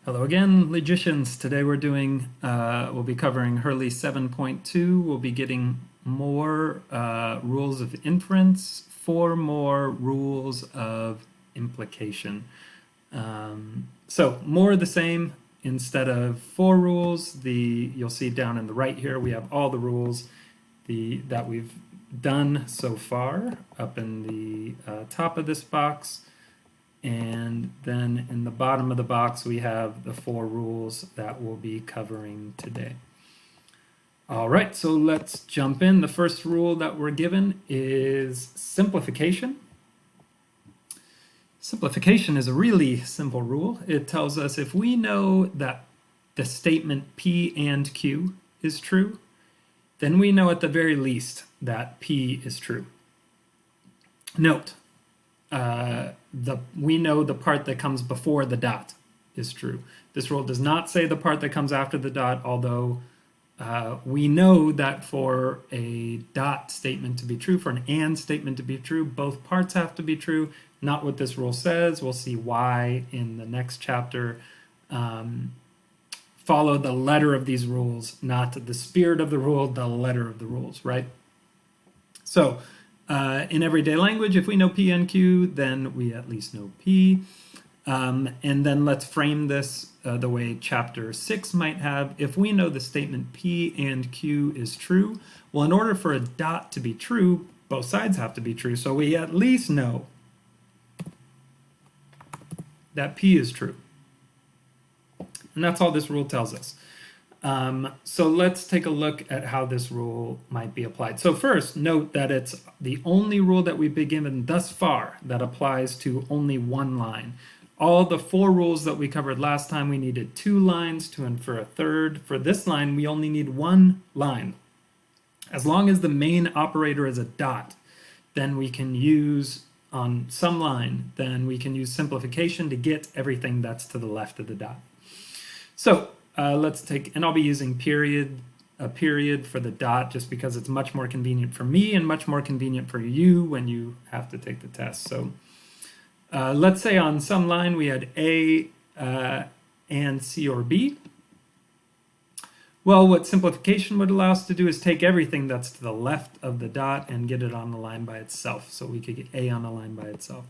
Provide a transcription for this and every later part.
Hello again, logicians. Today we'll be covering Hurley 7.2. We'll be getting more rules of inference, 4 more rules of implication. So more of the same. Instead of 4 rules, you'll see down in the right here, we have all the rules that we've done so far up in the top of this box. And then in the bottom of the box, we have the 4 rules that we'll be covering today. All right, so let's jump in. The first rule that we're given is simplification. Simplification is a really simple rule. It tells us if we know that the statement P and Q is true, then we know at the very least that P is true. Note, we know the part that comes before the dot is true. This rule does not say the part that comes after the dot, although we know that for a dot statement to be true, for an and statement to be true, both parts have to be true. Not what this rule says. We'll see why in the next chapter. Follow the letter of these rules, not the spirit of the rule, the letter of the rules, right? So, in everyday language, if we know P and Q, then we at least know P. And then let's frame this the way chapter 6 might have. If we know the statement P and Q is true, well, in order for a dot to be true, both sides have to be true. So we at least know that P is true. And that's all this rule tells us. So let's take a look at how this rule might be applied. So first, note that it's the only rule that we've been given thus far that applies to only one line. All the 4 rules that we covered last time, we needed 2 lines to infer a third. For this line, we only need 1 line. As long as the main operator is a dot, then we can use, on some line, then we can use simplification to get everything that's to the left of the dot. So let's take, and I'll be using a period for the dot just because it's much more convenient for me and much more convenient for you when you have to take the test. So let's say on some line we had A and C or B. Well, what simplification would allow us to do is take everything that's to the left of the dot and get it on the line by itself. So we could get A on a line by itself.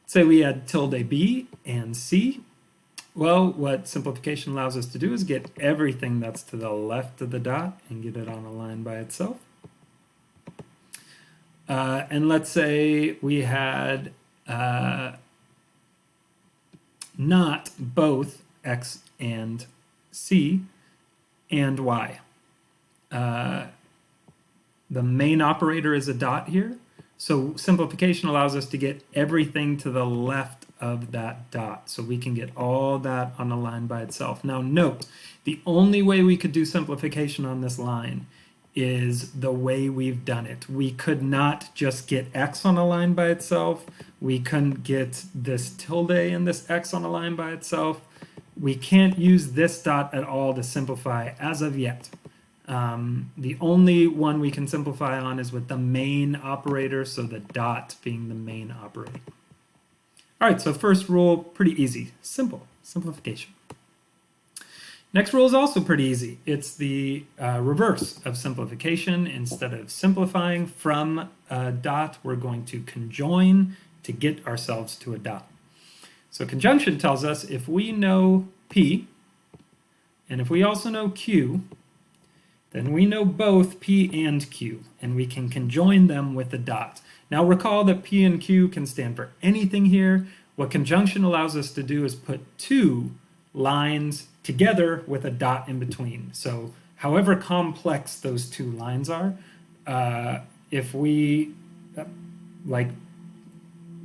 Say we had tilde B and C. Well, what simplification allows us to do is get everything that's to the left of the dot and get it on a line by itself. And let's say we had not both X and C and Y. The main operator is a dot here. So simplification allows us to get everything to the left of that dot. So we can get all that on a line by itself. Now note, the only way we could do simplification on this line is the way we've done it. We could not just get X on a line by itself. We couldn't get this tilde and this X on a line by itself. We can't use this dot at all to simplify as of yet. The only one we can simplify on is with the main operator, so the dot being the main operator. All right, so first rule, pretty easy, simple, simplification. Next rule is also pretty easy. It's the reverse of simplification. Instead of simplifying from a dot, we're going to conjoin to get ourselves to a dot. So conjunction tells us if we know P, and if we also know Q, then we know both P and Q, and we can conjoin them with a dot. Now recall that P and Q can stand for anything here. What conjunction allows us to do is put 2 lines together with a dot in between. So however complex those 2 lines are, if we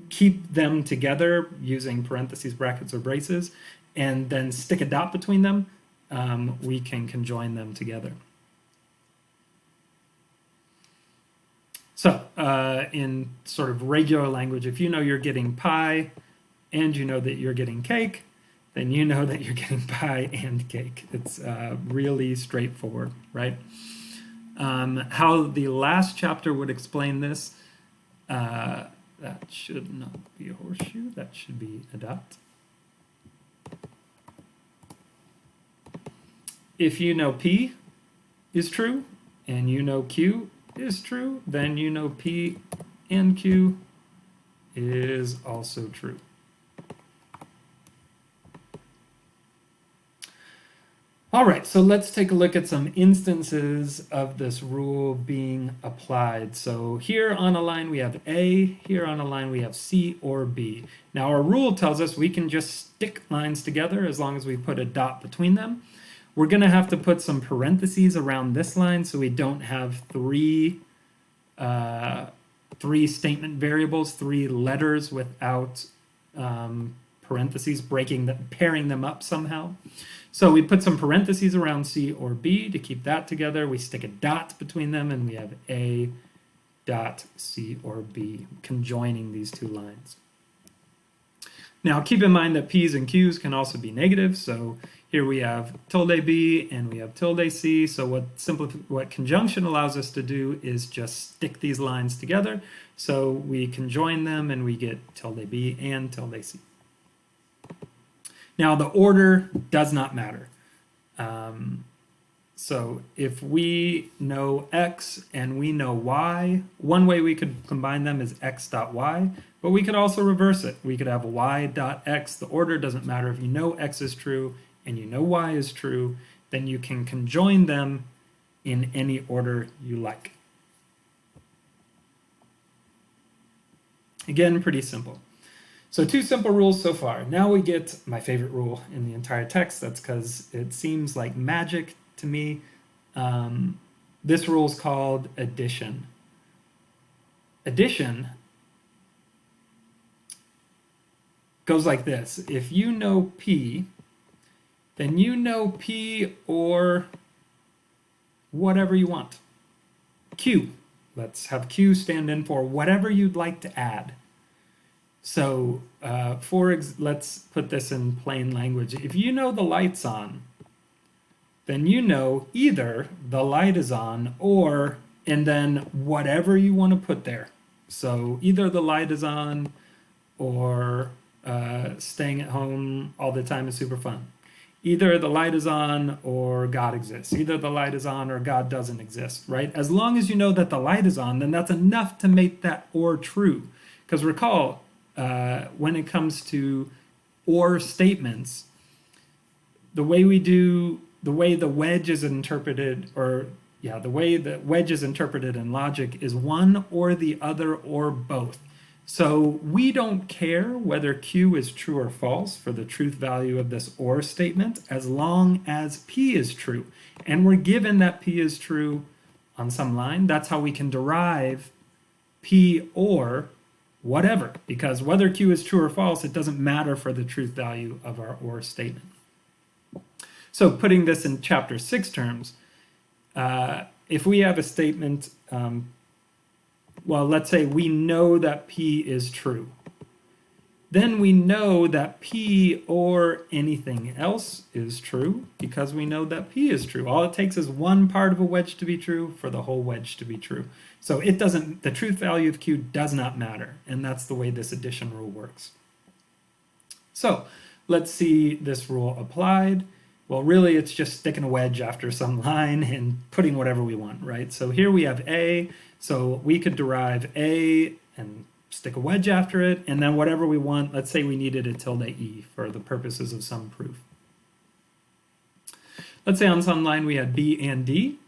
keep them together using parentheses, brackets, or braces, and then stick a dot between them, we can conjoin them together. So in sort of regular language, if you know you're getting pie and you know that you're getting cake, then you know that you're getting pie and cake. It's really straightforward, right? How the last chapter would explain this, that should not be a horseshoe, that should be a dot. if you know P is true and you know Q is true, then you know P and Q is also true. All right, so let's take a look at some instances of this rule being applied. So here on a line we have A, here on a line we have C or B. Now our rule tells us we can just stick lines together as long as we put a dot between them. We're going to have to put some parentheses around this line so we don't have three statement variables, 3 letters without parentheses, pairing them up somehow. So we put some parentheses around C or B to keep that together. We stick a dot between them and we have A dot C or B, conjoining these 2 lines. Now keep in mind that P's and Q's can also be negative. So here we have tilde B and we have tilde C. So what conjunction allows us to do is just stick these lines together. So we conjoin them and we get tilde B and tilde C. Now the order does not matter. So if we know X and we know Y, one way we could combine them is X dot Y, but we could also reverse it. We could have Y dot X. The order doesn't matter. If you know X is true and you know Y is true, then you can conjoin them in any order you like. Again, pretty simple. So 2 simple rules so far. Now we get my favorite rule in the entire text. That's because it seems like magic to me. This rule is called addition. Addition goes like this. If you know P, then you know P or whatever you want. Q. Let's have Q stand in for whatever you'd like to add. So let's put this in plain language. If you know the light's on, then you know either the light is on or, and then whatever you want to put there. So either the light is on or staying at home all the time is super fun. Either the light is on or God exists. Either the light is on or God doesn't exist, right? As long as you know that the light is on, then that's enough to make that or true. Because recall, when it comes to or statements, the way the wedge is interpreted, the way the wedge is interpreted in logic is one or the other or both. So we don't care whether Q is true or false for the truth value of this or statement as long as P is true. And we're given that P is true on some line. That's how we can derive P or whatever, because whether Q is true or false, it doesn't matter for the truth value of our or statement. So putting this in chapter 6 terms, if we have a statement, well, let's say we know that P is true. Then we know that P or anything else is true because we know that P is true. All it takes is one part of a wedge to be true for the whole wedge to be true. So the truth value of Q does not matter, and that's the way this addition rule works. So let's see this rule applied. Well, really, it's just sticking a wedge after some line and putting whatever we want, right? So here we have A, so we could derive A and stick a wedge after it, and then whatever we want, let's say we needed a tilde E for the purposes of some proof. Let's say on some line we had B and D.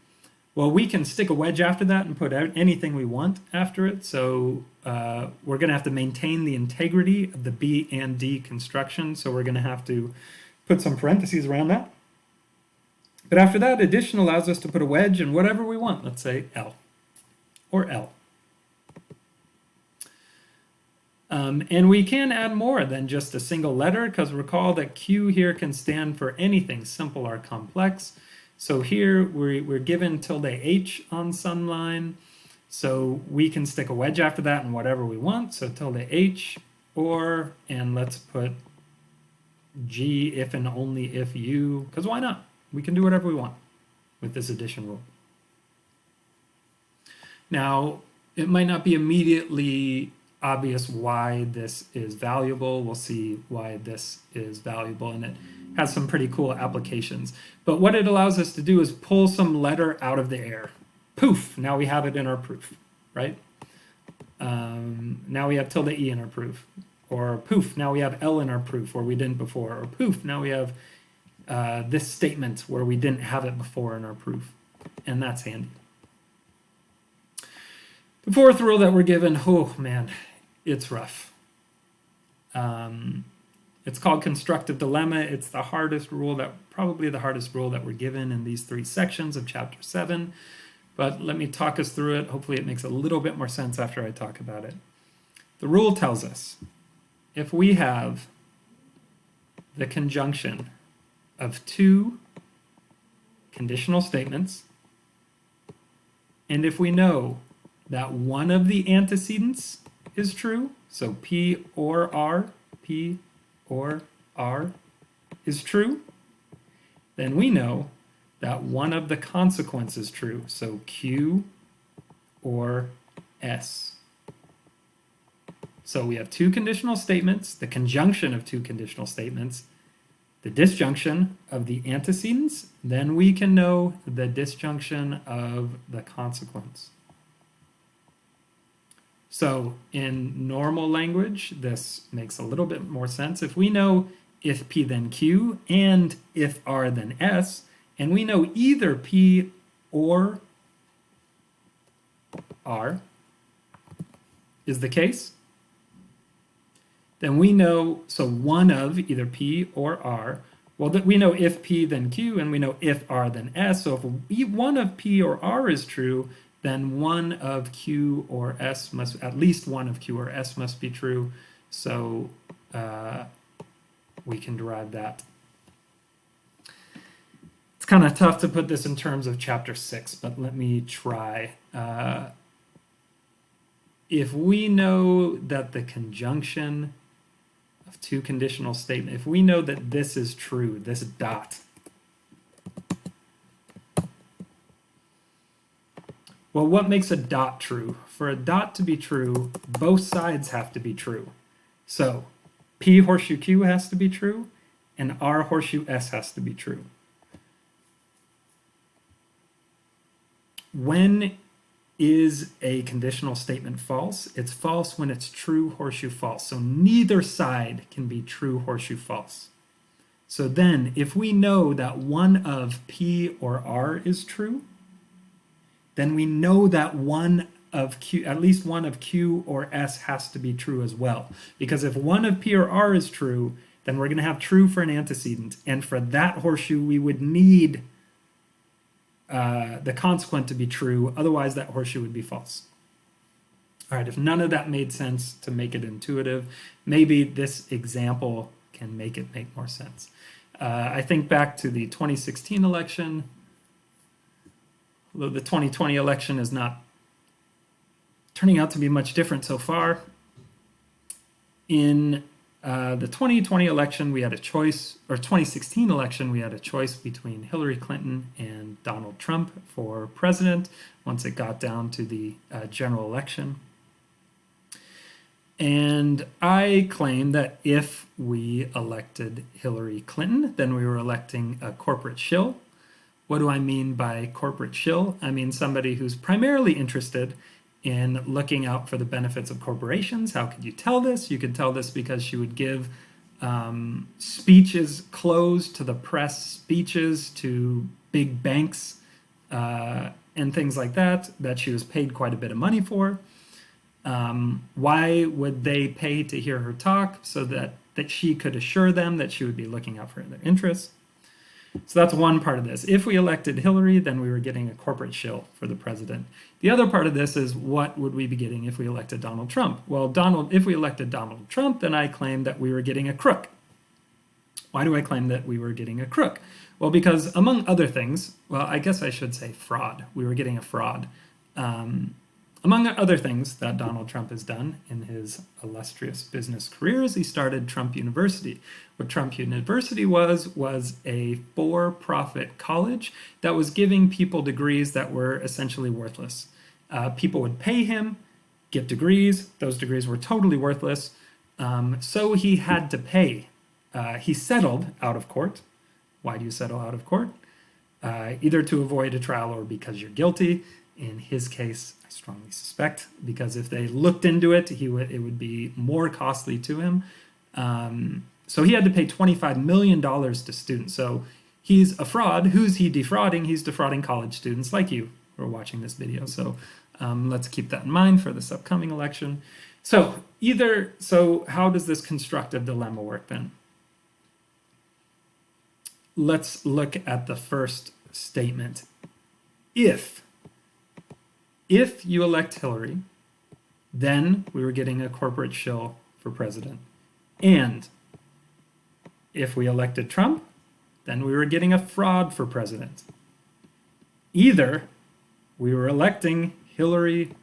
Well, we can stick a wedge after that and put out anything we want after it, so we're going to have to maintain the integrity of the B and D construction, so we're going to have to put some parentheses around that. But after that, addition allows us to put a wedge in whatever we want. Let's say L or L. And we can add more than just a single letter, because recall that Q here can stand for anything simple or complex. So here we're given tilde H on some line. So we can stick a wedge after that in whatever we want. So tilde H or, and let's put G if and only if U, because why not? We can do whatever we want with this addition rule. Now, it might not be immediately obvious why this is valuable. We'll see why this is valuable, and it has some pretty cool applications. But what it allows us to do is pull some letter out of the air. Poof, now we have it in our proof, right? Now we have tilde E in our proof. Or poof, now we have L in our proof where we didn't before. Or poof, now we have this statement where we didn't have it before in our proof. And that's handy. The fourth rule that we're given, oh man, it's rough. It's called Constructive Dilemma. It's the hardest rule, probably the hardest rule that we're given in these 3 sections of chapter 7. But let me talk us through it. Hopefully it makes a little bit more sense after I talk about it. The rule tells us if we have the conjunction of 2 conditional statements, and if we know that one of the antecedents is true, so P or R is true, then we know that one of the consequences is true, so Q or S. So we have 2 conditional statements, the conjunction of 2 conditional statements, the disjunction of the antecedents, then we can know the disjunction of the consequence. So in normal language, this makes a little bit more sense. If we know if P then Q and if R then S, and we know either P or R is the case, then we know, so one of either P or R, well, we know if P then Q, and we know if R then S, so if one of P or R is true, then one of Q or S must, at least one of Q or S must be true, so we can derive that. It's kind of tough to put this in terms of chapter 6, but let me try. If we know that the conjunction of 2 conditional statements, if we know that this is true, this dot, well, what makes a dot true? For a dot to be true, both sides have to be true. So P horseshoe Q has to be true, and R horseshoe S has to be true. When is a conditional statement false? It's false when it's true horseshoe false. So neither side can be true horseshoe false. So then if we know that one of P or R is true, then we know that one of Q, at least one of Q or S has to be true as well. Because if one of P or R is true, then we're going to have true for an antecedent. And for that horseshoe, we would need the consequent to be true. Otherwise, that horseshoe would be false. All right, if none of that made sense to make it intuitive, maybe this example can make it make more sense. I think back to the 2016 election. Although the 2020 election is not turning out to be much different so far. In the 2020 election, we had a choice, or 2016 election, we had a choice between Hillary Clinton and Donald Trump for president once it got down to the general election. And I claim that if we elected Hillary Clinton, then we were electing a corporate shill. What do I mean by corporate shill? I mean somebody who's primarily interested in looking out for the benefits of corporations. How could you tell this? You could tell this because she would give speeches closed to the press, speeches to big banks and things like that she was paid quite a bit of money for. Why would they pay to hear her talk? So that she could assure them that she would be looking out for their interests. So that's one part of this. If we elected Hillary, then we were getting a corporate shill for the president. The other part of this is what would we be getting if we elected Donald Trump? Well, if we elected Donald Trump, then I claim that we were getting a crook. Why do I claim that we were getting a crook? Well, because among other things, well, I guess I should say fraud. We were getting a fraud. Among other things that Donald Trump has done in his illustrious business career is he started Trump University. What Trump University was a for-profit college that was giving people degrees that were essentially worthless. People would pay him get degrees. Those degrees were totally worthless. So he had to pay. He settled out of court. Why do you settle out of court? Either to avoid a trial or because you're guilty. In his case, I strongly suspect, because if they looked into it, it would be more costly to him. So he had to pay $25 million to students. So he's a fraud. Who's he defrauding? He's defrauding college students like you who are watching this video. So let's keep that in mind for this upcoming election. So how does this constructive dilemma work then? Let's look at the first statement. If you elect Hillary, then we were getting a corporate shill for president. And if we elected Trump, then we were getting a fraud for president. Either we were electing Hillary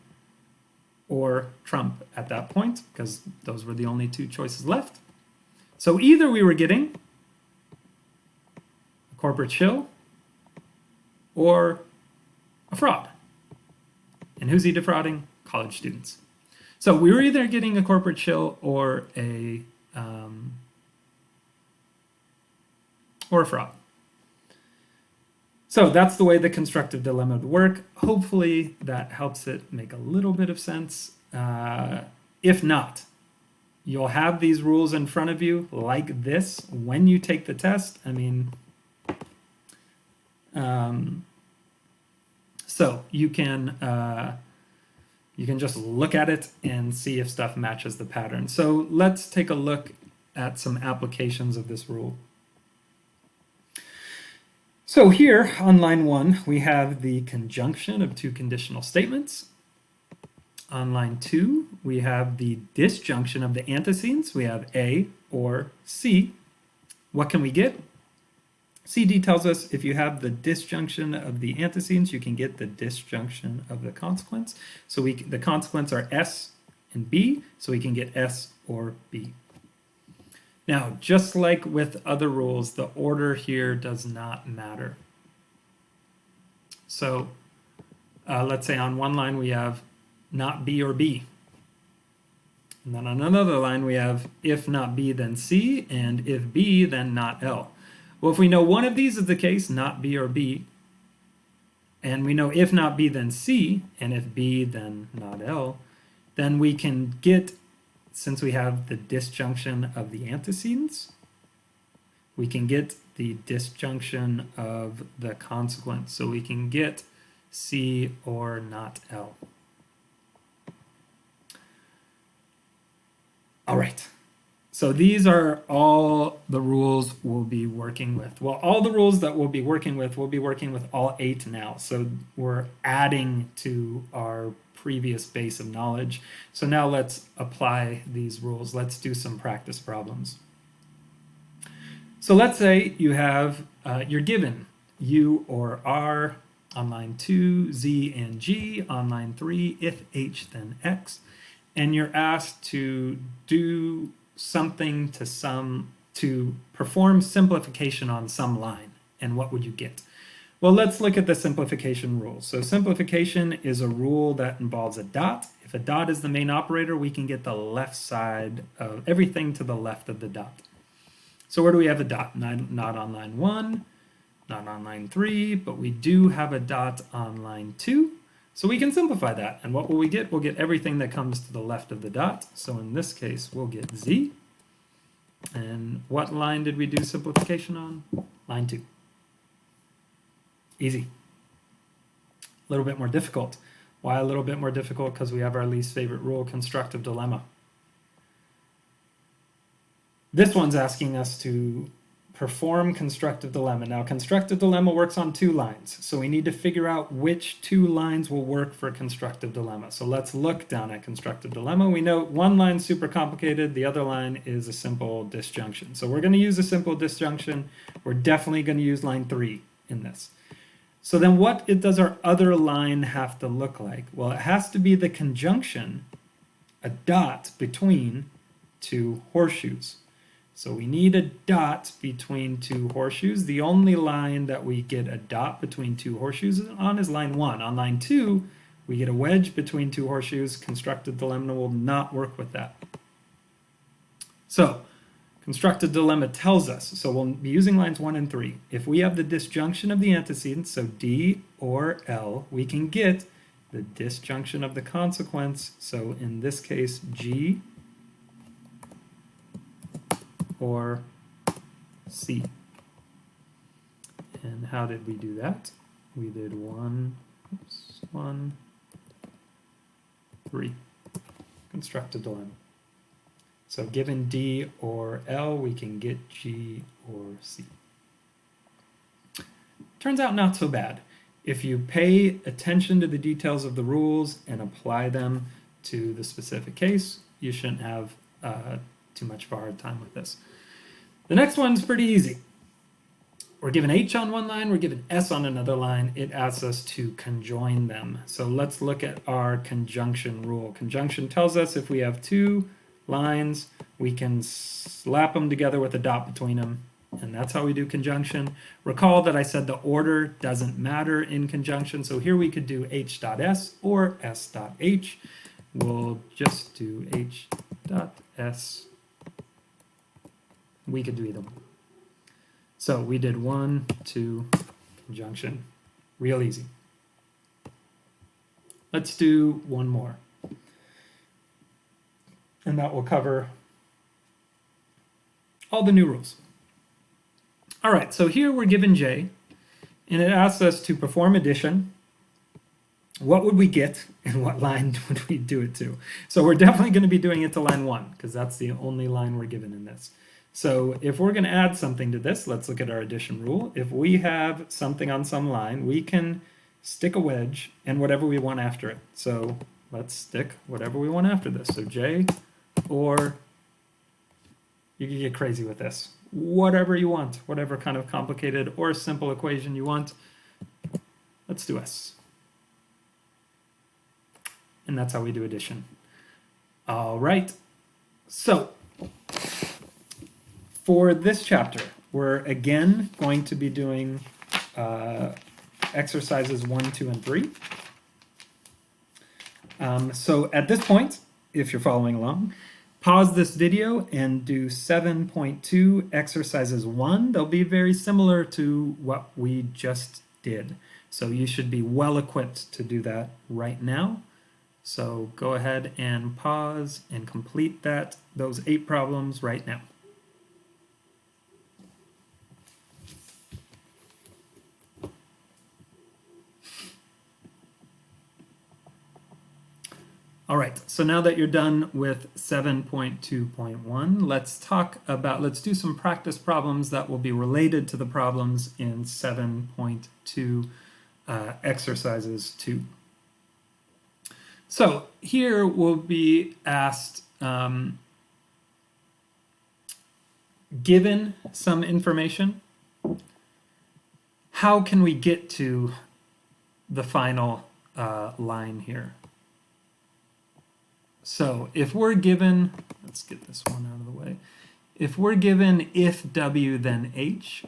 or Trump at that point, because those were the only two choices left. So either we were getting a corporate shill or a fraud. And who's he defrauding? College students. So we were either getting a corporate shill or a fraud. So that's the way the constructive dilemma would work. Hopefully that helps it make a little bit of sense. If not, you'll have these rules in front of you like this when you take the test. I mean, so you can just look at it and see if stuff matches the pattern. So let's take a look at some applications of this rule. So here on line 1, we have the conjunction of two conditional statements. On line 2, we have the disjunction of the antecedents. We have A or C. What can we get? CD tells us if you have the disjunction of the antecedents, you can get the disjunction of the consequence. So the consequence are S and B, so we can get S or B. Now, just like with other rules, the order here does not matter. So let's say on one line we have not B or B. And then on another line we have if not B, then C, and if B, then not L. Well, if we know one of these is the case, not B or B, and we know if not B, then C, and if B, then not L, then we can get, since we have the disjunction of the antecedents, we can get the disjunction of the consequence. So we can get C or not L. All right. So these are all the rules we'll be working with. Well, all the rules that we'll be working with all 8 now. So we're adding to our previous base of knowledge. So now let's apply these rules. Let's do some practice problems. So let's say you have, you're given U or R on line 2, Z and G, on line 3, if H then X, and you're asked to do something to perform simplification on some line. And what would you get? Well, let's look at the simplification rule. So simplification is a rule that involves a dot. If a dot is the main operator, we can get the left side of everything to the left of the dot. So where do we have a dot? Not on line 1, not on line 3, but we do have a dot on line 2. So we can simplify that. And what will we get? We'll get everything that comes to the left of the dot. So in this case, we'll get Z. And what line did we do simplification on? Line 2. Easy. A little bit more difficult. Why a little bit more difficult? Because we have our least favorite rule, constructive dilemma. This one's asking us to perform constructive dilemma. Now, constructive dilemma works on 2 lines, so we need to figure out which 2 lines will work for constructive dilemma. So let's look down at constructive dilemma. We know one line's super complicated, the other line is a simple disjunction. So we're going to use a simple disjunction. We're definitely going to use line 3 in this. So then what does our other line have to look like? Well, it has to be the conjunction, a dot between 2 horseshoes. So we need a dot between 2 horseshoes. The only line that we get a dot between 2 horseshoes on is line 1. On line 2, We get a wedge between two horseshoes. Constructive dilemma will not work with that. So, constructive dilemma tells us, so we'll be using lines 1 and 3. If we have the disjunction of the antecedent, so D or L, we can get the disjunction of the consequence, so in this case, G or C. And how did we do that? We did 1, 3. Constructive dilemma. So given D or L, we can get G or C. Turns out not so bad. If you pay attention to the details of the rules and apply them to the specific case, you shouldn't have too much of a hard time with this. The next one's pretty easy. We're given H on one line, we're given S on another line. It asks us to conjoin them. So let's look at our conjunction rule. Conjunction tells us if we have two lines, we can slap them together with a dot between them, and that's how we do conjunction. Recall that I said the order doesn't matter in conjunction, so here we could do H dot S or S dot H. We'll just do H dot S. We could do either one. So we did 1, 2, conjunction. Real easy. Let's do one more. And that will cover all the new rules. All right, so here we're given J, and it asks us to perform addition. What would we get, and what line would we do it to? So we're definitely going to be doing it to line 1, because that's the only line we're given in this. So if we're going to add something to this, let's look at our addition rule. If we have something on some line, we can stick a wedge and whatever we want after it. So let's stick whatever we want after this. So J, or you can get crazy with this. Whatever you want, whatever kind of complicated or simple equation you want. Let's do S. And that's how we do addition. All right. So for this chapter, we're again going to be doing exercises 1, 2, and 3. So at this point, if you're following along, pause this video and do 7.2 exercises 1. They'll be very similar to what we just did. So you should be well equipped to do that right now. So go ahead and pause and complete those 8 problems right now. All right, so now that you're done with 7.2.1, let's do some practice problems that will be related to the problems in 7.2 exercises 2. So here we'll be asked, given some information, how can we get to the final line here? So if we're given, let's get this one out of the way. If we're given if W then H,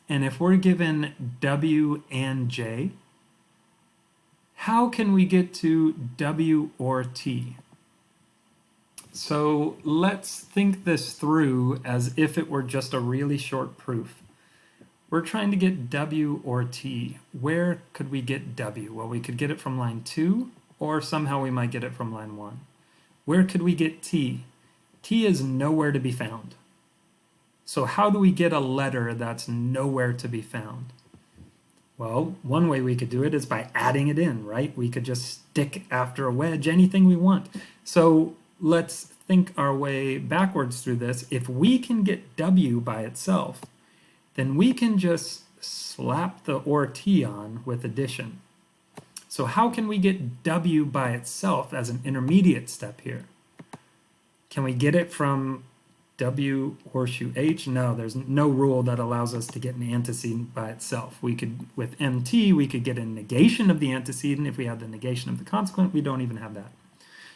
and if we're given W and J, how can we get to W or T? So let's think this through as if it were just a really short proof. We're trying to get W or T. Where could we get W? Well, we could get it from line 2, or somehow we might get it from line 1. Where could we get T? T is nowhere to be found. So how do we get a letter that's nowhere to be found? Well, one way we could do it is by adding it in, right? We could just stick after a wedge anything we want. So let's think our way backwards through this. If we can get W by itself, then we can just slap the or T on with addition. So how can we get W by itself as an intermediate step here? Can we get it from W horseshoe H? No, there's no rule that allows us to get an antecedent by itself. We could, with MT, we could get a negation of the antecedent. If we have the negation of the consequent, we don't even have that.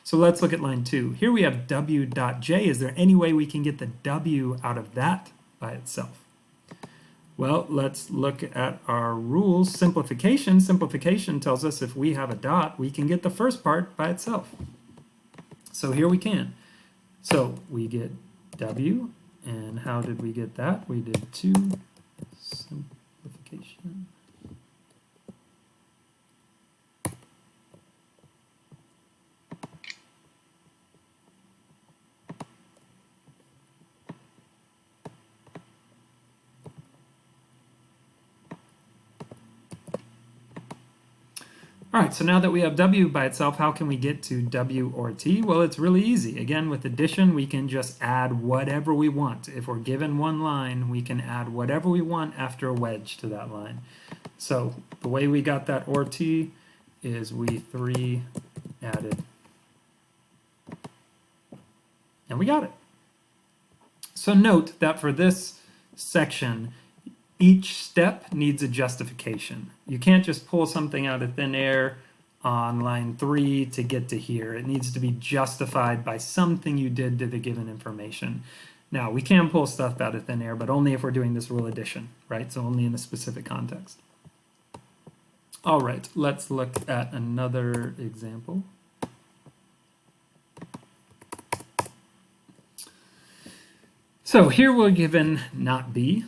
So let's look at line 2. Here we have W dot J. Is there any way we can get the W out of that by itself? Well, let's look at our rules. Simplification. Simplification tells us if we have a dot, we can get the first part by itself. So here we can. So we get W, and how did we get that? We did 2 simplification. All right, so now that we have W by itself, how can we get to W or T? Well, it's really easy. Again, with addition, we can just add whatever we want. If we're given one line, we can add whatever we want after a wedge to that line. So the way we got that or T is we 3 added. And we got it. So note that for this section, each step needs a justification. You can't just pull something out of thin air on line 3 to get to here. It needs to be justified by something you did to the given information. Now, we can pull stuff out of thin air, but only if we're doing this rule addition, right? So only in a specific context. All right, let's look at another example. So here we're given not B.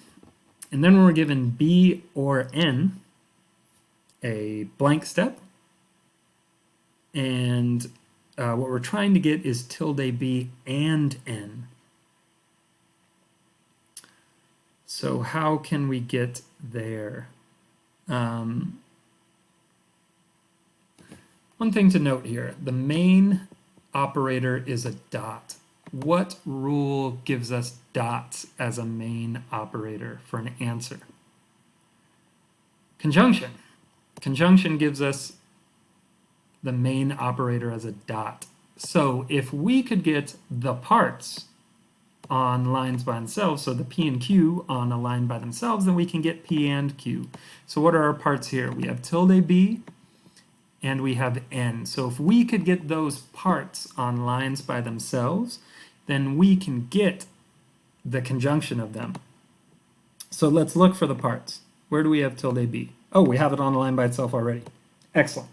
And then we're given B or N, a blank step. And what we're trying to get is tilde B and N. So how can we get there? One thing to note here, the main operator is a dot. What rule gives us dots as a main operator for an answer? Conjunction. Conjunction gives us the main operator as a dot. So if we could get the parts on lines by themselves, so the P and Q on a line by themselves, then we can get P and Q. So what are our parts here? We have tilde B and we have N. So if we could get those parts on lines by themselves, then we can get the conjunction of them. So let's look for the parts. Where do we have tilde B? Oh, we have it on a line by itself already. Excellent.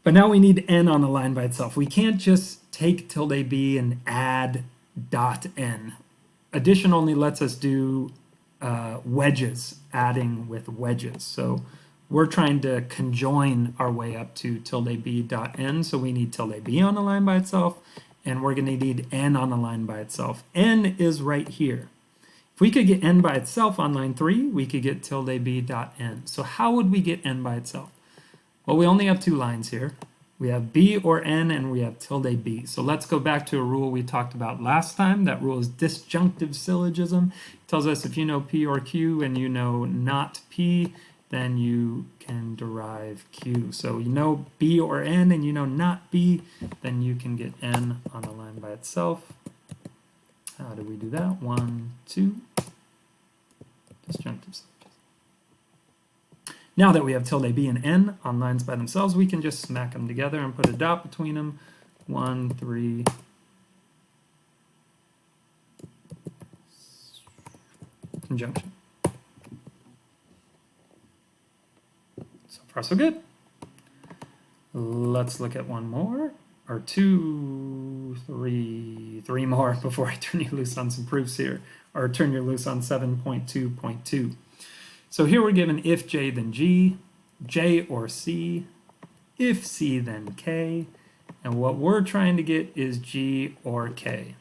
But now we need N on a line by itself. We can't just take tilde B and add dot N. Addition only lets us do wedges, adding with wedges. So we're trying to conjoin our way up to tilde B dot N. So we need tilde B on a line by itself, and we're going to need N on a line by itself. N is right here. If we could get N by itself on line 3, we could get tilde B dot N. So how would we get N by itself? Well, we only have 2 lines here. We have B or N, and we have tilde B. So let's go back to a rule we talked about last time. That rule is disjunctive syllogism. It tells us if you know P or Q and you know not P, then you can derive Q. So you know B or N and you know not B, then you can get N on a line by itself. How do we do that? 1, 2, disjunctive syllogism. Now that we have tilde B and N on lines by themselves, we can just smack them together and put a dot between them. 1, 3, conjunction. So far, so good. Let's look at one more, or 2, 3 more before I turn you loose on some proofs here, or turn you loose on 7.2.2. So here we're given if J then G, J or C, if C then K, and what we're trying to get is G or K.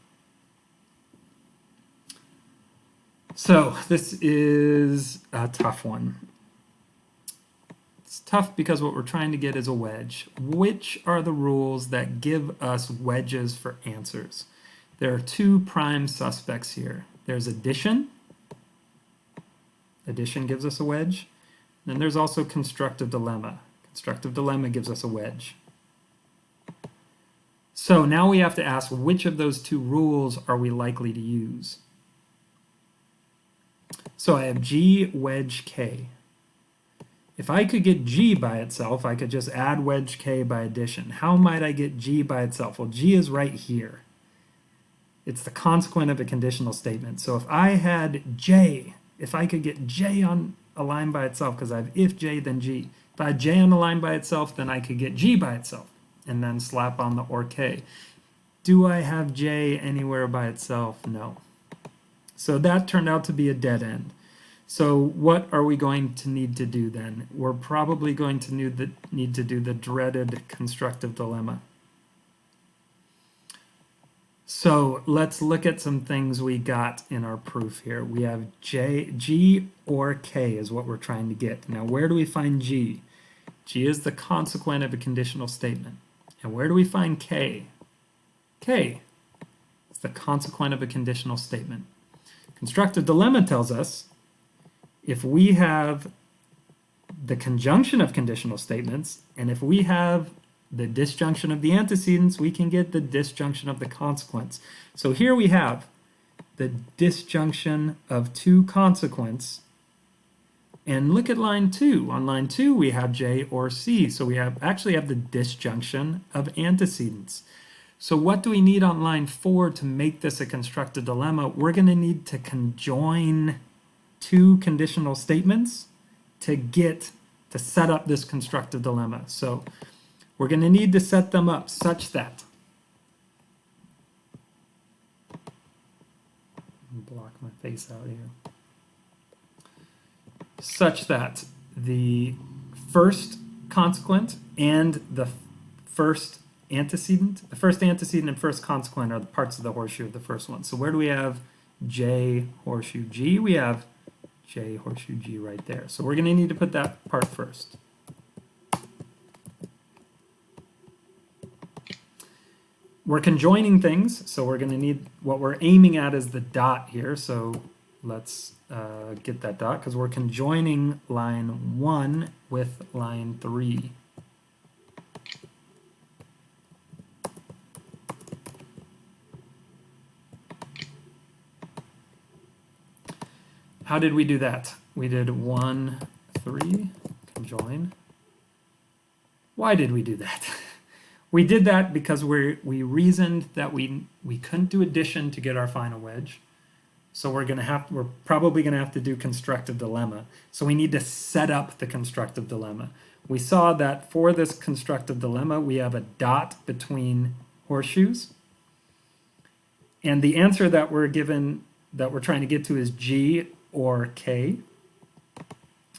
So this is a tough one. It's tough because what we're trying to get is a wedge. Which are the rules that give us wedges for answers? There are 2 prime suspects here. There's addition. Addition gives us a wedge. Then there's also constructive dilemma. Constructive dilemma gives us a wedge. So now we have to ask which of those 2 rules are we likely to use. So I have G wedge K. If I could get G by itself, I could just add wedge K by addition. How might I get G by itself? Well, G is right here. It's the consequent of a conditional statement. So if I had J, if I could get J on a line by itself, because I have if J, then G. If I had J on the line by itself, then I could get G by itself, and then slap on the or K. Do I have J anywhere by itself? No. So that turned out to be a dead end. So what are we going to need to do then? We're probably going to need to do the dreaded constructive dilemma. So let's look at some things we got in our proof here. We have G or K is what we're trying to get. Now where do we find G? G is the consequent of a conditional statement. And where do we find K? K is the consequent of a conditional statement. Constructive dilemma tells us if we have the conjunction of conditional statements, and if we have the disjunction of the antecedents, we can get the disjunction of the consequents. So here we have the disjunction of two consequents. And look at line 2. On line 2, we have J or C. So we actually have the disjunction of antecedents. So what do we need on line 4 to make this a constructive dilemma? We're going to need to conjoin two conditional statements to set up this constructive dilemma. So we're going to need to set them up such that, block my face out here, such that the first consequent and the first antecedent and first consequent are the parts of the horseshoe of the first one. So where do we have J horseshoe G? We have J horseshoe G right there. So we're going to need to put that part first. We're conjoining things, so we're going to need, what we're aiming at is the dot here. So let's get that dot, because we're conjoining line 1 with line 3. How did we do that? We did 1, 3, conjoin. Why did we do that? We did that because we reasoned that we couldn't do addition to get our final wedge. So we're probably gonna have to do constructive dilemma. So we need to set up the constructive dilemma. We saw that for this constructive dilemma, we have a dot between horseshoes. And the answer that we're trying to get to is G or K.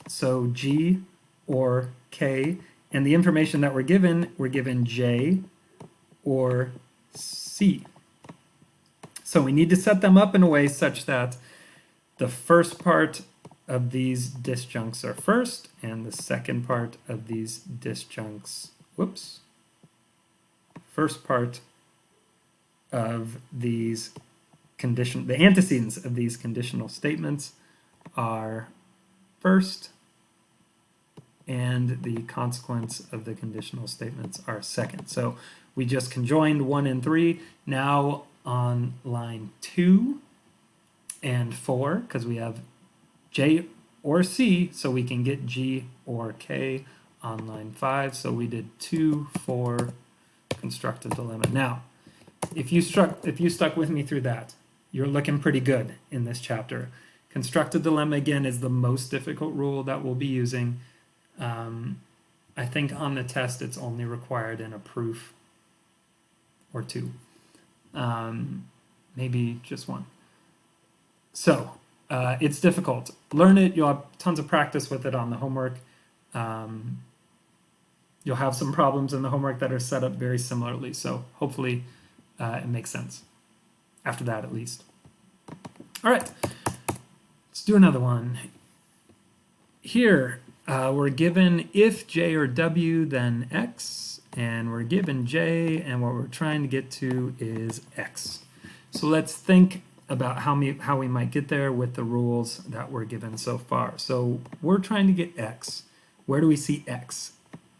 So G or K. And the information that we're given J or C. So we need to set them up in a way such that the first part of these disjuncts are first, and the second part of these disjuncts, first part of these the antecedents of these conditional statements are first, and the consequence of the conditional statements are second. So we just conjoined 1 and 3. Now on line 2 and 4, because we have J or C, so we can get G or K on line 5. So we did 2, 4, constructive dilemma. Now, if you stuck with me through that, you're looking pretty good in this chapter. Constructive dilemma, again, is the most difficult rule that we'll be using. I think on the test it's only required in a proof or 2. Maybe just 1. So it's difficult. Learn it. You'll have tons of practice with it on the homework. You'll have some problems in the homework that are set up very similarly. So hopefully it makes sense. After that, at least. All right, let's do another one. Here, we're given if J or W, then X, and we're given J, and what we're trying to get to is X. So let's think about how we might get there with the rules that we're given so far. So we're trying to get X. Where do we see X?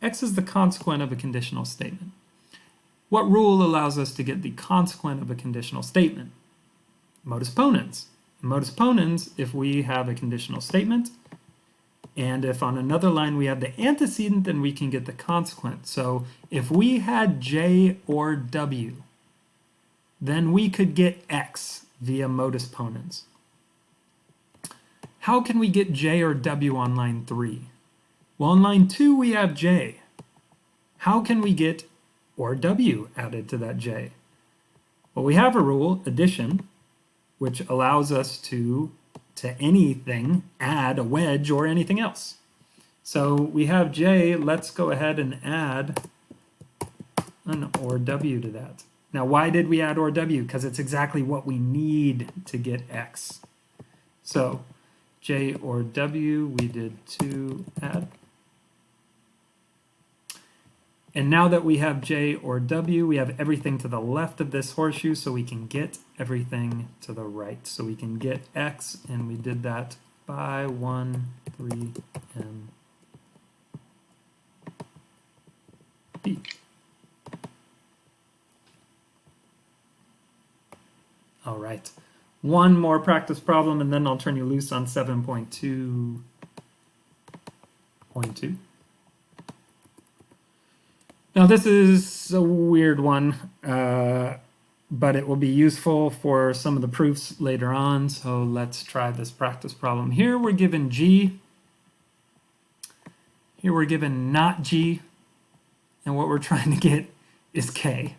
X is the consequent of a conditional statement. What rule allows us to get the consequent of a conditional statement? Modus ponens. Modus ponens, if we have a conditional statement, and if on another line we have the antecedent, then we can get the consequent. So if we had J or W, then we could get x via modus ponens. How can we get j or w on line 3? Well, on line 2 we have j. How can we get or w added to that j? Well, we have a rule, addition, which allows us to anything add a wedge or anything else. So we have j, let's go ahead and add an or w to that. Now, why did we add or w? Because it's exactly what we need to get x. So j or w, we did 2 add. And now that we have j or w, we have everything to the left of this horseshoe, so we can get everything to the right. So we can get x, and we did that by 1, 3, and b. All right. One more practice problem, and then I'll turn you loose on 7.2.2. Now this is a weird one, but it will be useful for some of the proofs later on. So let's try this practice problem. Here we're given G. Here we're given not G. And what we're trying to get is K.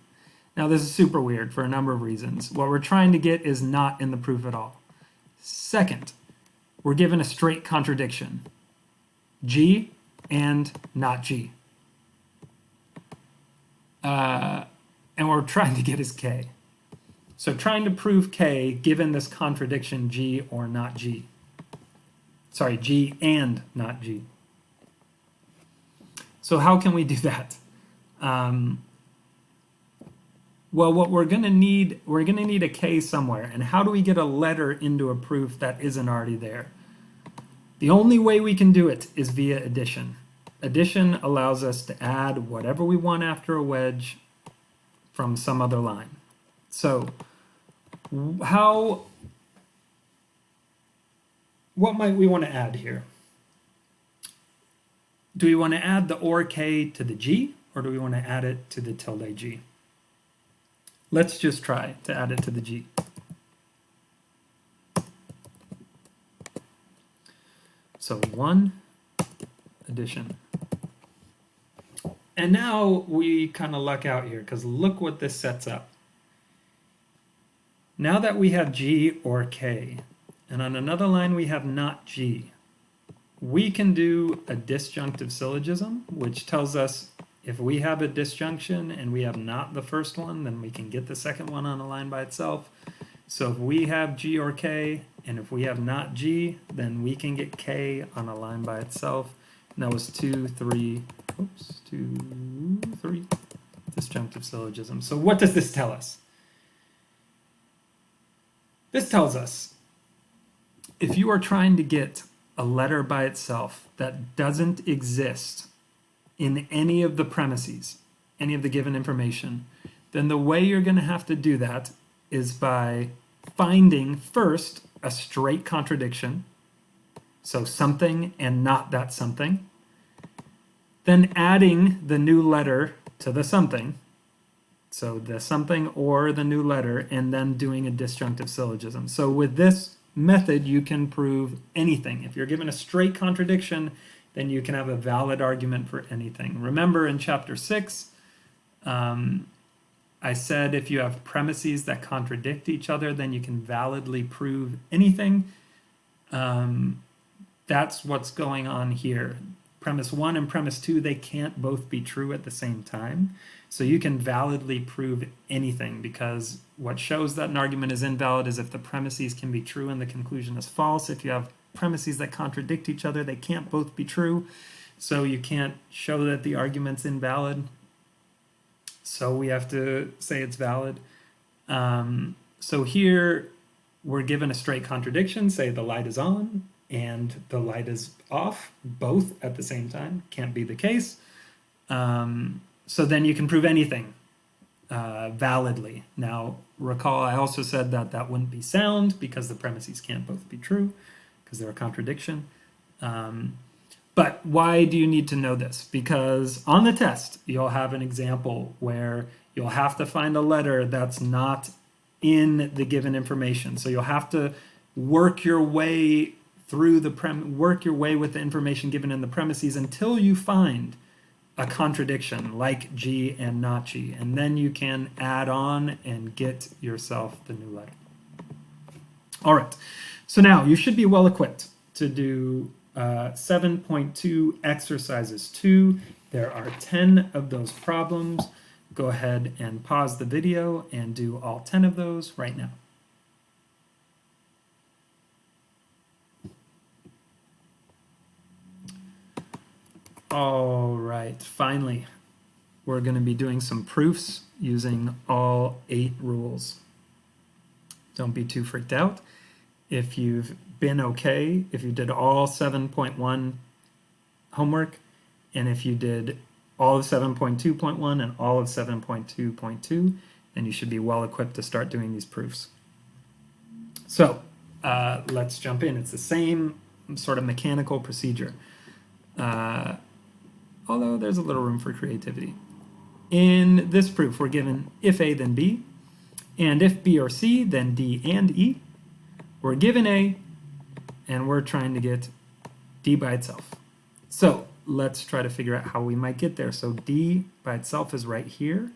Now this is super weird for a number of reasons. What we're trying to get is not in the proof at all. Second, we're given a straight contradiction. G and not G. And we're trying to get is K. So trying to prove K given this contradiction G or not G. Sorry, G and not G. So how can we do that? Well, what we're going to need a K somewhere. And how do we get a letter into a proof that isn't already there? The only way we can do it is via addition. Addition allows us to add whatever we want after a wedge from some other line. So what might we want to add here? Do we want to add the or K to the G, or do we want to add it to the tilde G? Let's just try to add it to the G. So 1, addition. And now we kind of luck out here, because look what this sets up. Now that we have G or K, and on another line we have not G, we can do a disjunctive syllogism, which tells us if we have a disjunction and we have not the first one, then we can get the second one on a line by itself. So if we have G or K, and if we have not G, then we can get K on a line by itself. And that was 2, 3, oops, 2, 3, disjunctive syllogism. So what does this tell us? This tells us if you are trying to get a letter by itself that doesn't exist in any of the premises, any of the given information, then the way you're going to have to do that is by finding first a straight contradiction, so something and not that something, then adding the new letter to the something, so the something or the new letter, and then doing a disjunctive syllogism. So with this method, you can prove anything. If you're given a straight contradiction, then you can have a valid argument for anything. Remember in chapter 6, I said if you have premises that contradict each other, then you can validly prove anything. That's what's going on here. Premise 1 and premise 2, they can't both be true at the same time. So you can validly prove anything, because what shows that an argument is invalid is if the premises can be true and the conclusion is false. If you have premises that contradict each other, they can't both be true. So you can't show that the argument's invalid. So we have to say it's valid. So here we're given a straight contradiction, say the light is on and the light is off, both at the same time. Can't be the case. So then you can prove anything validly. Now, recall I also said that that wouldn't be sound because the premises can't both be true because they're a contradiction. But why do you need to know this? Because on the test, you'll have an example where you'll have to find a letter that's not in the given information. So you'll have to work your way through work your way with the information given in the premises until you find a contradiction like G and not G, and then you can add on and get yourself the new letter. All right, so now you should be well equipped to do 7.2 exercises 2. There are 10 of those problems. Go ahead and pause the video and do all 10 of those right now. All right, finally, we're going to be doing some proofs using all 8 rules. Don't be too freaked out. If you've been okay, if you did all 7.1 homework, and if you did all of 7.2.1 and all of 7.2.2, then you should be well equipped to start doing these proofs. So let's jump in. It's the same sort of mechanical procedure. Although there's a little room for creativity. In this proof, we're given if A, then B, and if B or C, then D and E. We're given A, and we're trying to get D by itself. So let's try to figure out how we might get there. So D by itself is right here.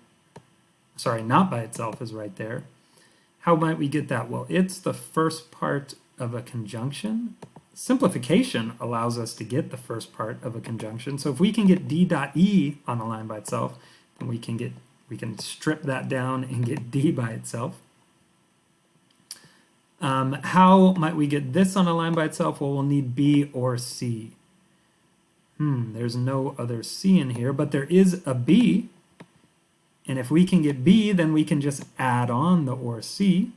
Sorry, not by itself is right there. How might we get that? Well, it's the first part of a conjunction. Simplification allows us to get the first part of a conjunction. So if we can get D dot E on a line by itself, then we can strip that down and get D by itself. How might we get this on a line by itself? Well, we'll need B or C. There's no other C in here, but there is a B. And if we can get B, then we can just add on the or C.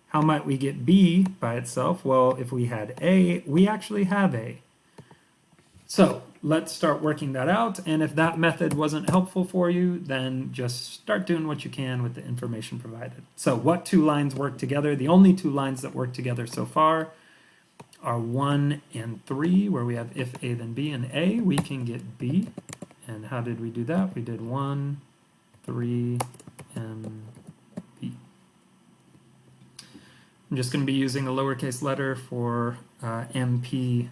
How might we get B by itself? Well, if we had A, we actually have A. So let's start working that out. And if that method wasn't helpful for you, then just start doing what you can with the information provided. So what 2 lines work together? The only 2 lines that work together so far are 1 and 3, where we have if A, then B, and A, we can get B. And how did we do that? We did 1, 3, and B. I'm just going to be using a lowercase letter for MP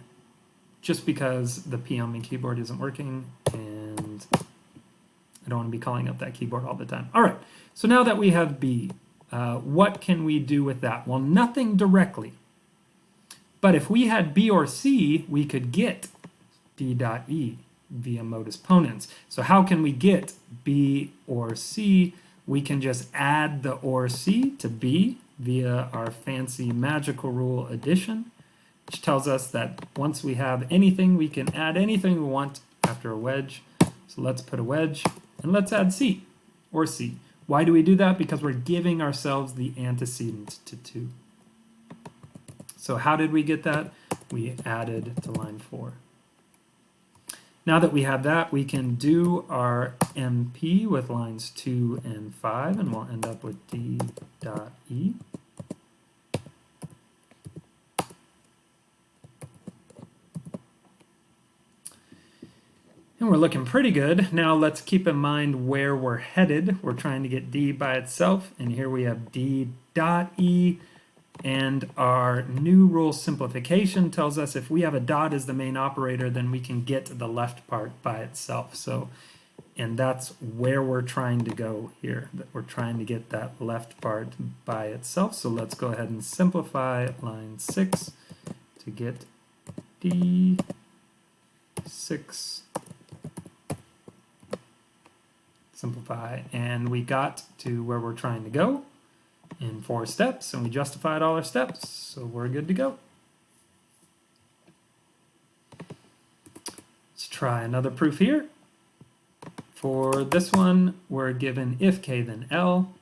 just because the P on my keyboard isn't working and I don't want to be calling up that keyboard all the time. All right, so now that we have B, what can we do with that? Well, nothing directly. But if we had B or C, we could get D dot E via modus ponens. So how can we get B or C? We can just add the or C to B via our fancy magical rule addition, which tells us that once we have anything, we can add anything we want after a wedge. So let's put a wedge and let's add C or C. Why do we do that? Because we're giving ourselves the antecedent to 2. So how did we get that? We added to line 4. Now that we have that, we can do our MP with lines 2 and 5, and we'll end up with D dot E. And we're looking pretty good. Now let's keep in mind where we're headed. We're trying to get D by itself, and here we have D dot E. And our new rule simplification tells us if we have a dot as the main operator, then we can get the left part by itself. So, and that's where we're trying to go here, that we're trying to get that left part by itself. So let's go ahead and simplify line 6 to get D6. Simplify, and we got to where we're trying to go in 4 steps, and we justified all our steps, so we're good to go. Let's try another proof here. For this one, we're given if K, then L,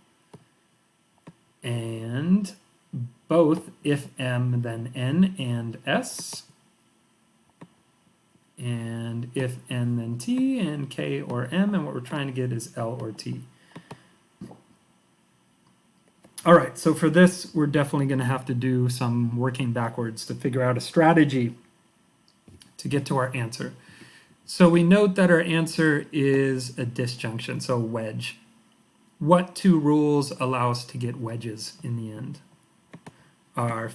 and both if M, then N and S, and if N, then T, and K or M, and what we're trying to get is L or T. All right, so for this, we're definitely going to have to do some working backwards to figure out a strategy to get to our answer. So we note that our answer is a disjunction, so wedge. what two rules allow us to get wedges in the end? Our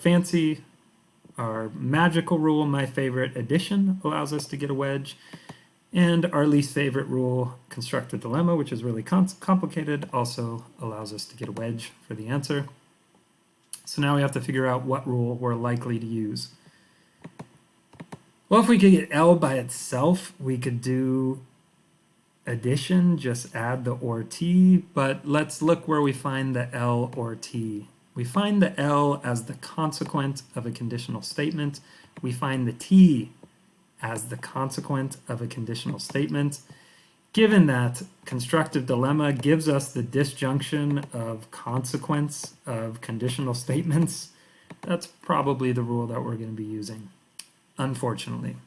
magical rule, my favorite, addition, allows us to get a wedge. And our least favorite rule, constructive dilemma, which is really complicated, also allows us to get a wedge for the answer. So now we have to figure out what rule we're likely to use. Well, if we could get L by itself, we could do addition, just add the or T, but let's look where we find the L or T. We find the L as the consequent of a conditional statement. We find the T as the consequent of a conditional statement. Given that constructive dilemma gives us the disjunction of consequence of conditional statements, that's probably the rule that we're going to be using, unfortunately.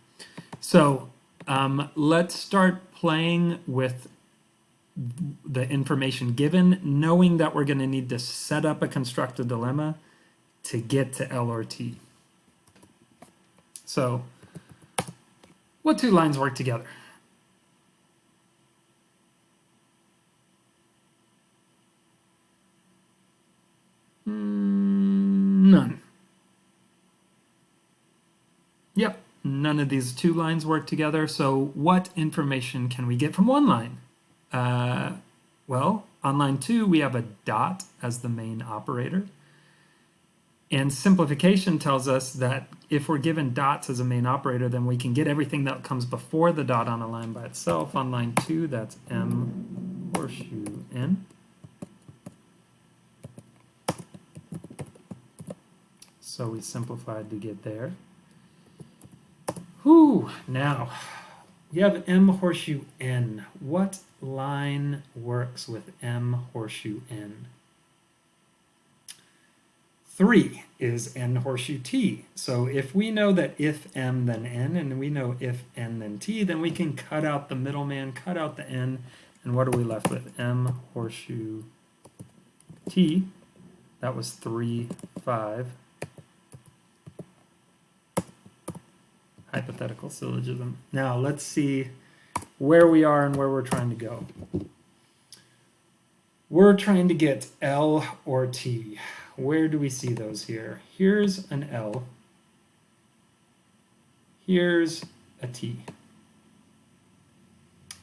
So let's start playing with the information given, knowing that we're going to need to set up a constructive dilemma to get to L or T. So what two lines work together? None. Yep, none of these two lines work together. So what information can we get from one line? Well, on line 2, we have a dot as the main operator. And simplification tells us that if we're given dots as a main operator, then we can get everything that comes before the dot on a line by itself. On line 2, that's M horseshoe N. So we simplified to get there. Whew, now we have M horseshoe N. What line works with M horseshoe N? 3 is N horseshoe T. So if we know that if M then N, and we know if N then T, then we can cut out the middleman, cut out the N, and what are we left with? M horseshoe T. That was 3, 5. Hypothetical syllogism. Now let's see where we are and where we're trying to go. We're trying to get L or T. Where do we see those here? Here's an L. Here's a T.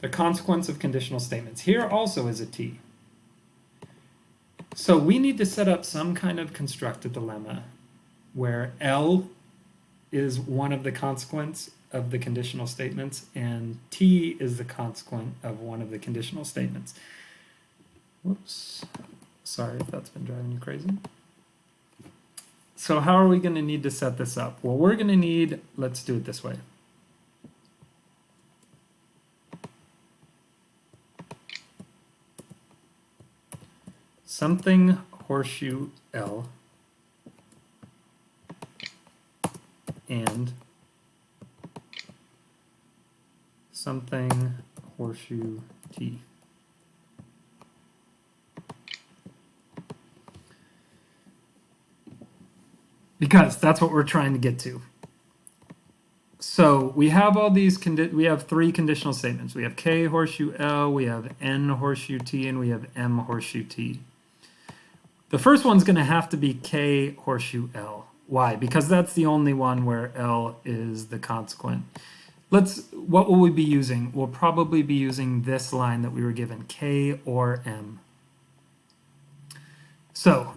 The consequence of conditional statements. Here also is a T. So we need to set up some kind of constructive dilemma where L is one of the consequents of the conditional statements and T is the consequent of one of the conditional statements. Whoops. Sorry if that's been driving you crazy. So how are we going to need to set this up? Well, we're going to need, let's do it this way. Something horseshoe L and something horseshoe T. Because that's what we're trying to get to. So we have all these, we have 3 conditional statements. We have K horseshoe L, we have N horseshoe T, and we have M horseshoe T. The first one's going to have to be K horseshoe L. Why? Because that's the only one where L is the consequent. What will we be using? We'll probably be using this line that we were given, K or M. So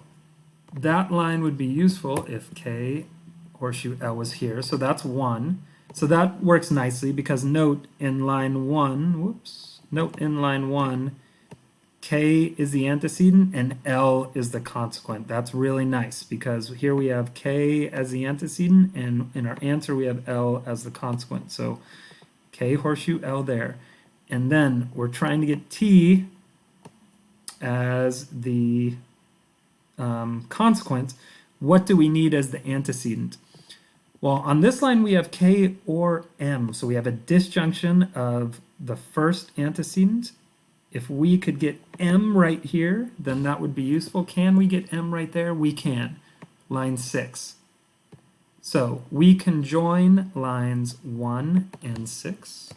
that line would be useful if K horseshoe L was here. So that's 1. So that works nicely because note in line 1, K is the antecedent and L is the consequent. That's really nice because here we have K as the antecedent and in our answer we have L as the consequent. So K horseshoe L there. And then we're trying to get T as the consequence. What do we need as the antecedent? Well, on this line we have K or M, so we have a disjunction of the first antecedent. If we could get M right here, then that would be useful. Can we get M right there? We can. Line 6. So we can join lines 1 and 6.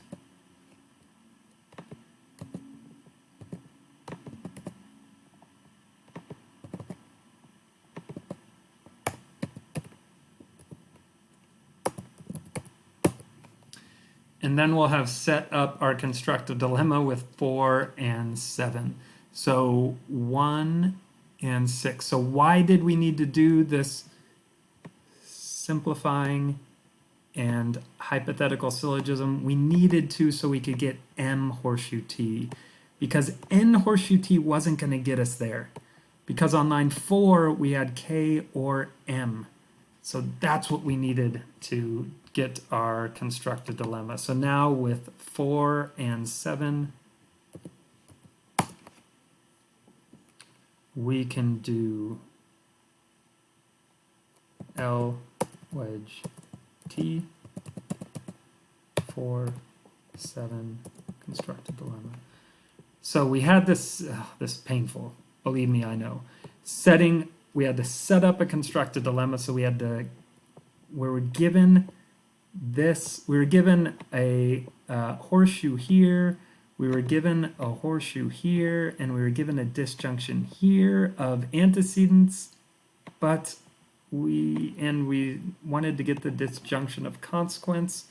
and then we'll have set up our constructive dilemma with 4 and 7. So 1 and 6. So why did we need to do this simplifying and hypothetical syllogism? We needed to so we could get M horseshoe T, because N horseshoe T wasn't going to get us there, because on line 4 we had K or M. So that's what we needed to get our constructive dilemma. So now with 4 and 7, we can do L wedge T, 4, 7, constructive dilemma. So we had this, this painful, believe me, I know. We had to set up a constructive dilemma, so we were given this, we were given a horseshoe here, we were given a horseshoe here, and we were given a disjunction here of antecedents, but we wanted to get the disjunction of consequence.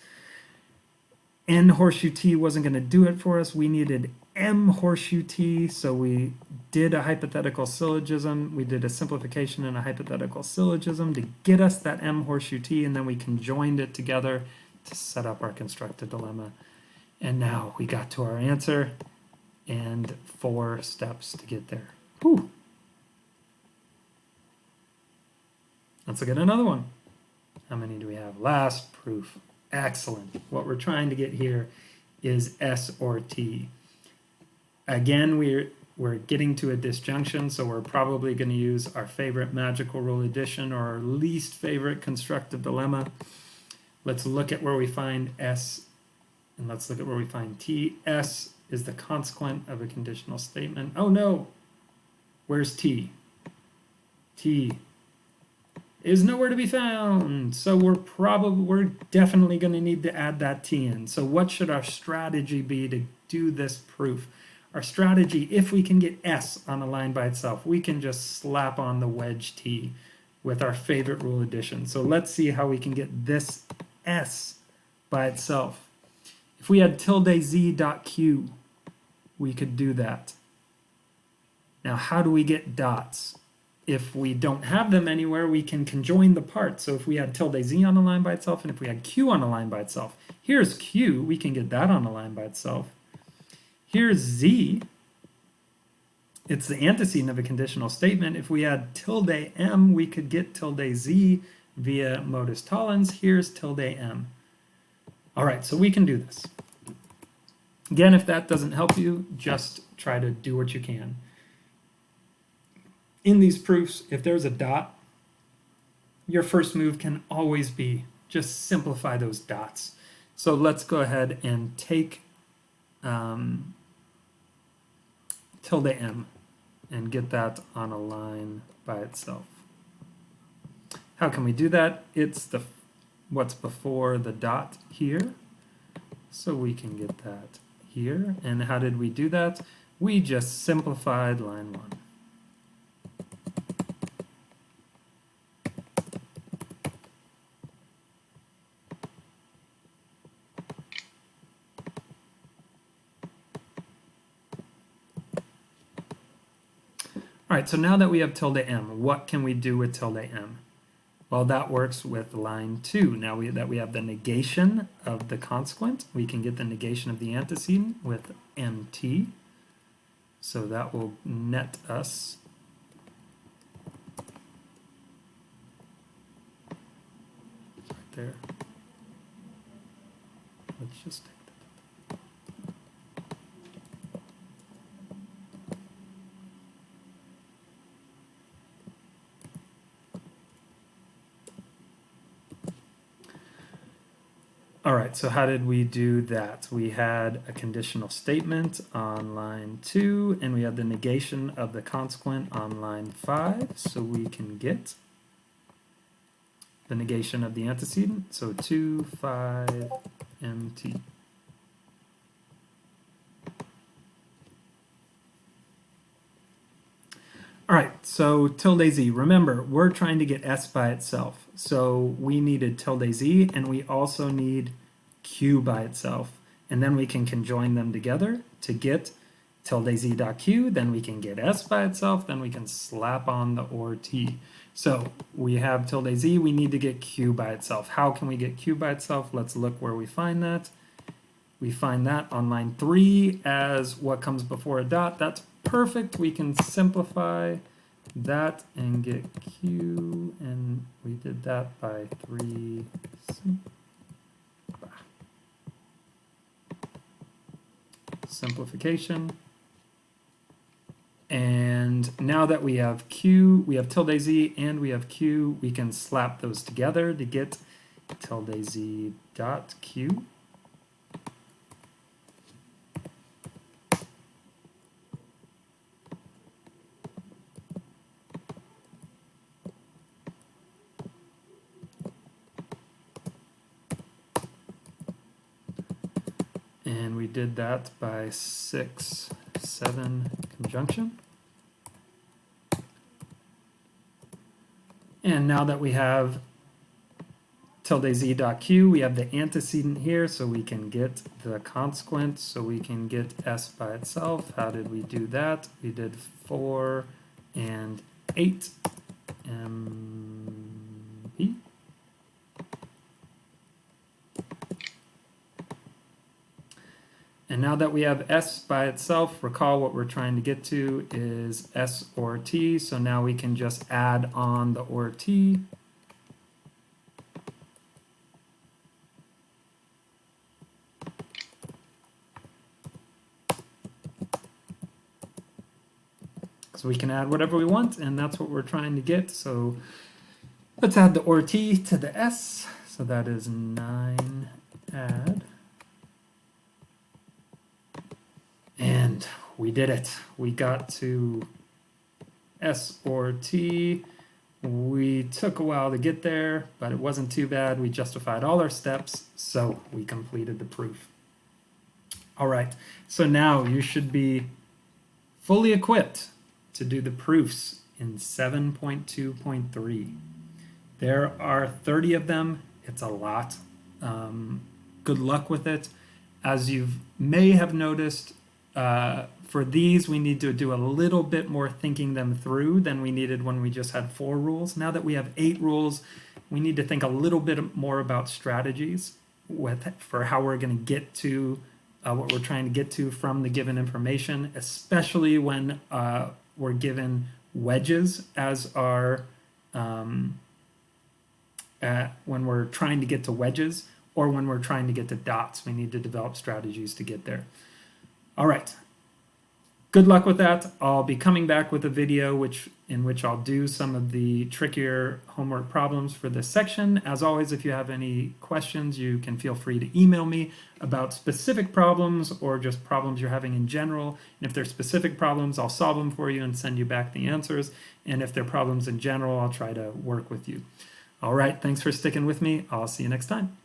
N horseshoe T wasn't going to do it for us. We needed M horseshoe T, so we did a hypothetical syllogism. We did a simplification and a hypothetical syllogism to get us that M horseshoe T, and then we conjoined it together to set up our constructive dilemma. And now we got to our answer, and 4 steps to get there. Whew. Let's look at another one. How many do we have? Last proof. Excellent. What we're trying to get here is S or T. Again, we're getting to a disjunction, so we're probably going to use our favorite magical rule addition or our least favorite constructive dilemma. Let's look at where we find S, and let's look at where we find T. S is the consequent of a conditional statement. Oh no! Where's T? T is nowhere to be found. So we're definitely going to need to add that T in. So what should our strategy be to do this proof? Our strategy, if we can get S on a line by itself, we can just slap on the wedge T with our favorite rule addition. So let's see how we can get this S by itself. If we had tilde Z dot Q, we could do that. Now, how do we get dots? If we don't have them anywhere, we can conjoin the parts. So if we had tilde Z on a line by itself, and if we had Q on a line by itself, here's Q, we can get that on a line by itself. Here's Z, it's the antecedent of a conditional statement. If we had tilde M, we could get tilde Z via modus tollens. Here's tilde M. All right, so we can do this. Again, if that doesn't help you, just try to do what you can. In these proofs, if there's a dot, your first move can always be just simplify those dots. So let's go ahead and take tilde M and get that on a line by itself. How can we do that? It's what's before the dot here. So we can get that here. And how did we do that? We just simplified line 1. All right, so now that we have tilde M, what can we do with tilde M? Well, that works with line 2. Now that we have the negation of the consequent, we can get the negation of the antecedent with MT. So that will net us right there. Let's just take that. All right, so how did we do that? We had a conditional statement on line 2, and we had the negation of the consequent on line 5, so we can get the negation of the antecedent, so 2, 5, MT. All right, so tilde Z. Remember, we're trying to get S by itself. So we needed tilde Z, and we also need q by itself. And then we can conjoin them together to get tilde z dot q, then we can get s by itself, then we can slap on the or t. So we have tilde z, we need to get q by itself. How can we get q by itself? Let's look where we find that. We find that on line 3 as what comes before a dot. That's perfect. We can simplify that and get q, and we did that by 3. Simplification. And now that we have q, we have tilde z and we have q, we can slap those together to get tilde z dot q. And we did that by 6, 7 conjunction. And now that we have tilde z dot q, we have the antecedent here, so we can get the consequent, so we can get s by itself. How did we do that? We did 4 and 8 MP. And now that we have s by itself, recall what we're trying to get to is s or t, so now we can just add on the or t. So we can add whatever we want, and that's what we're trying to get. So let's add the or t to the s, so that is 9 add. And we did it. We got to s or t. We took a while to get there, but it wasn't too bad. We justified all our steps, so we completed the proof. All right, so now you should be fully equipped to do the proofs in 7.2.3. There are 30 of them. It's a lot. Good luck with it. As you may have noticed, for these, we need to do a little bit more thinking them through than we needed when we just had 4 rules. Now that we have 8 rules, we need to think a little bit more about strategies for how we're going to get to what we're trying to get to from the given information, especially when we're given wedges as our, when we're trying to get to wedges, or when we're trying to get to dots. We need to develop strategies to get there. All right, good luck with that. I'll be coming back with a video in which I'll do some of the trickier homework problems for this section. As always, if you have any questions, you can feel free to email me about specific problems or just problems you're having in general. And if they're specific problems, I'll solve them for you and send you back the answers. And if they're problems in general, I'll try to work with you. All right, thanks for sticking with me. I'll see you next time.